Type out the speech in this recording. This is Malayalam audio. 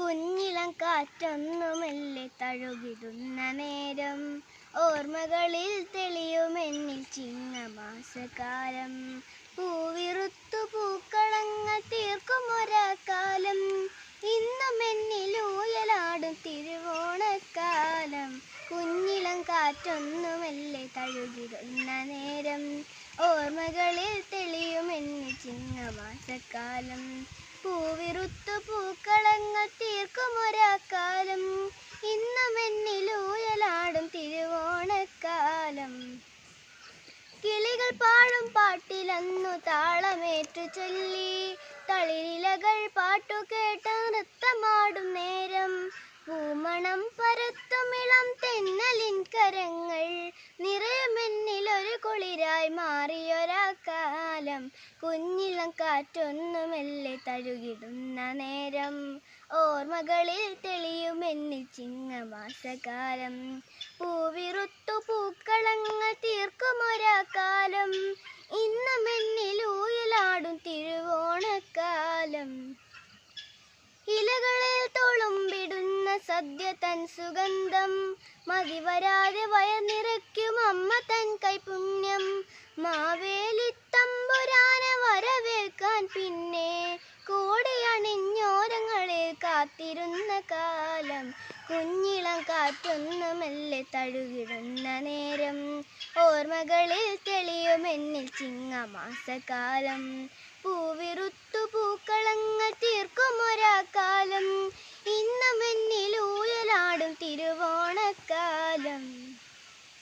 കുഞ്ഞിളം കാറ്റൊന്നു മെല്ലെ തഴുകിടുന്ന നേരം ഓർമ്മകളിൽ തെളിയുമെന്നിൽ ചിങ്ങമാസകാലം. പൂവിറുത്തു പൂക്കളങ്ങൾ തീർക്കുമൊരാക്കാലം, ഇന്നും എന്നിലൂയലാടും തിരുവോണക്കാലം. കുഞ്ഞിളം കാറ്റൊന്നു മെല്ലെ തഴുകിടുന്ന നേരം ഓർമ്മകളിൽ തെളിയുമെന്നിൽ ചിങ്ങമാസക്കാലം. പൂവിറുത്തു പൂക്കളങ്ങൾ തീർക്കുമൊരാക്കാലം, ഇന്നും എന്നിലൂയലാടും തിരുവോണക്കാലം. കിളികൾ പാടും പാട്ടിലന്നു താളമേറ്റു ചൊല്ലി, തളിരിലകൾ പാട്ടുകേട്ട നൃത്തമാടും നേരം പൂമണം പരത്തുമിളം തെന്നലിൻ കരങ്ങൾ നിറയുമെന്നിലൊരു കുളിരായി മാറിയൊരാക്കാലം. കുഞ്ഞിളം കാറ്റൊന്നു മെല്ലെ തഴുകിടുന്ന നേരം ഓർമ്മകളിൽ തെളിയുമെന്നിൽ ചിങ്ങമാസകാലം. പൂവിറുത്തു പൂക്കളങ്ങൾ തീർക്കുമൊരാക്കാലം, ഇന്നും എന്നിലൂയലാടും തിരുവോണക്കാലം. ഇലകളിൽ തുളുമ്പിടുന്ന സദ്യ തൻ സുഗന്ധം മതിവരാതെ വയർ നിറയ്ക്കും അമ്മ തൻ കൈപുണ്യം. മാവേലിത്തമ്പുരാനെ വരവേൽക്കാൻ പിന്നെ കോടിയണിഞ്ഞോരങ്ങളിൽ കാത്തിരുന്ന കാലം. കുഞ്ഞിളം കാറ്റൊന്നു മെല്ലെ തഴുകിടുന്ന നേരം ഓർമ്മകളിൽ തെളിയുമെന്നിൽ ചിങ്ങമാസകാലം. പൂവിറുത്തു പൂക്കളങ്ങൾ തീർക്കുമൊരാക്കാലം, ഇന്നും എന്നിലൂയലാടും തിരുവോണക്കാലം.